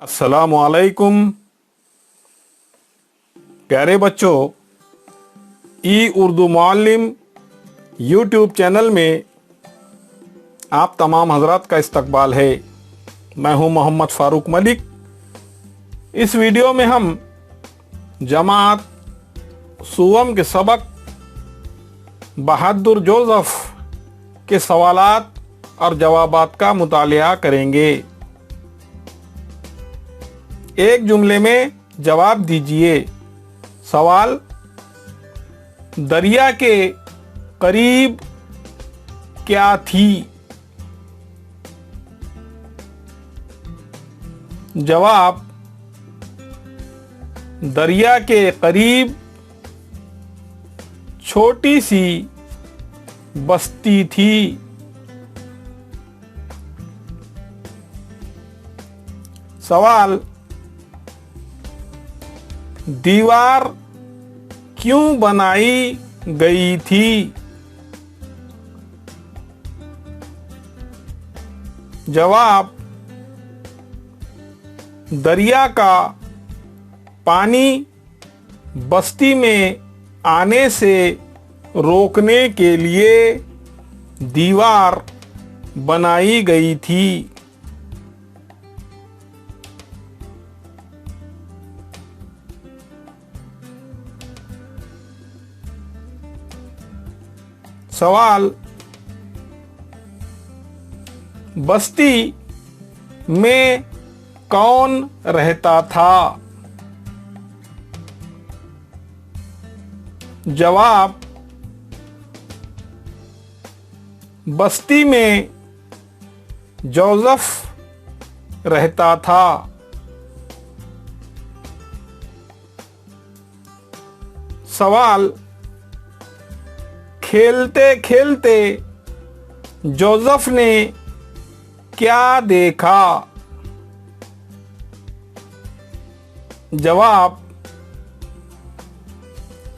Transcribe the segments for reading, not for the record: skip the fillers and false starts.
अस्सलामुअलैकुम प्यारे बच्चों, ई उर्दू मुअल्लिम यूट्यूब चैनल में आप तमाम हजरात का इस्तकबाल है। मैं हूं मोहम्मद फ़ारूक मलिक। इस वीडियो में हम जमात सुवम के सबक बहादुर जोसेफ के सवालात और जवाबात का मुतालिया करेंगे। एक जुमले में जवाब दीजिए। सवाल, दरिया के करीब क्या थी? जवाब, दरिया के करीब छोटी सी बस्ती थी। सवाल, दीवार क्यों बनाई गई थी? जवाब, दरिया का पानी बस्ती में आने से रोकने के लिए दीवार बनाई गई थी। सवाल, बस्ती में कौन रहता था? जवाब, बस्ती में जोसेफ रहता था। सवाल, खेलते खेलते जोसेफ ने क्या देखा? जवाब,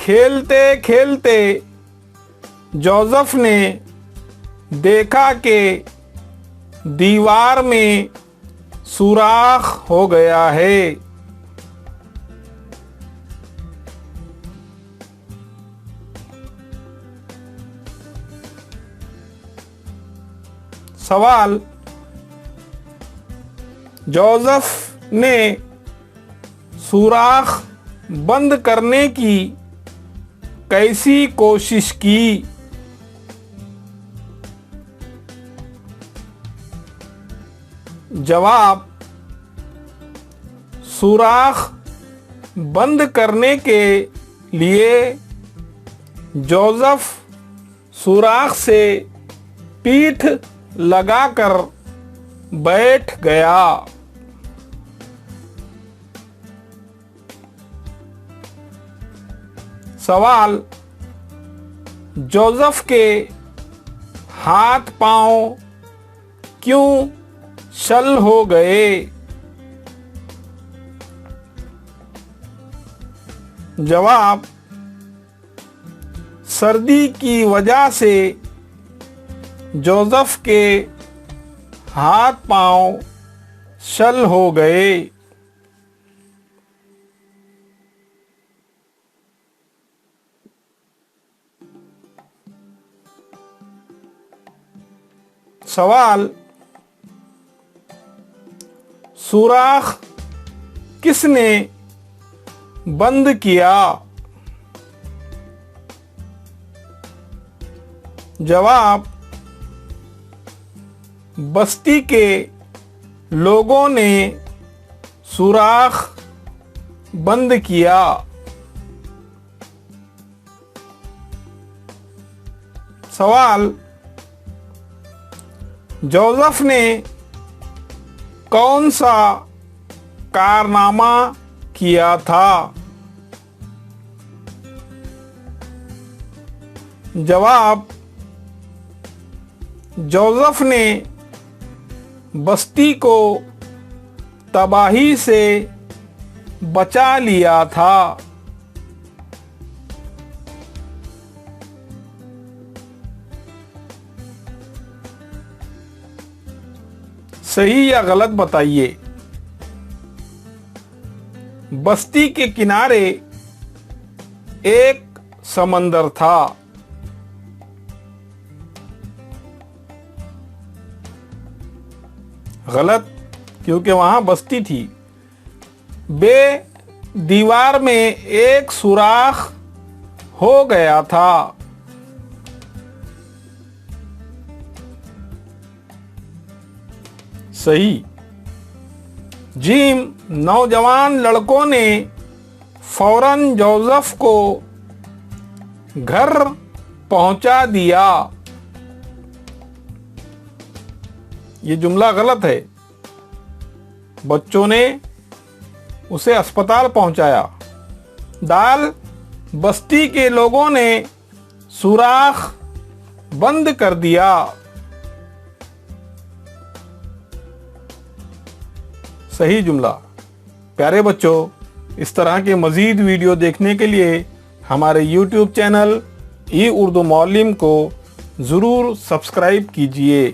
खेलते खेलते जोसेफ ने देखा कि दीवार में सुराख हो गया है। सवाल, जोसेफ ने सुराख बंद करने की कैसी कोशिश की? जवाब, सुराख बंद करने के लिए जोसेफ सुराख से पीठ लगाकर बैठ गया। सवाल, जोसेफ के हाथ पांव क्यों शल हो गए? जवाब, सर्दी की वजह से जोसेफ के हाथ पांव शल हो गए। सवाल, सुराख किसने बंद किया? जवाब, बस्ती के लोगों ने सुराख बंद किया। सवाल, जोसेफ ने कौन सा कारनामा किया था? जवाब, जोसेफ ने बस्ती को तबाही से बचा लिया था। सही या गलत बताइए। बस्ती के किनारे एक समंदर था। गलत, क्योंकि वहां बस्ती थी। बे दीवार में एक सुराख हो गया था। सही। जिम नौजवान लड़कों ने फौरन जोसेफ को घर पहुंचा दिया। ये जुमला गलत है। बच्चों ने उसे अस्पताल पहुंचाया। दाल, बस्ती के लोगों ने सुराख बंद कर दिया। सही जुमला। प्यारे बच्चों, इस तरह के मज़ीद वीडियो देखने के लिए हमारे YouTube चैनल ई उर्दू मौलिम को ज़रूर सब्सक्राइब कीजिए।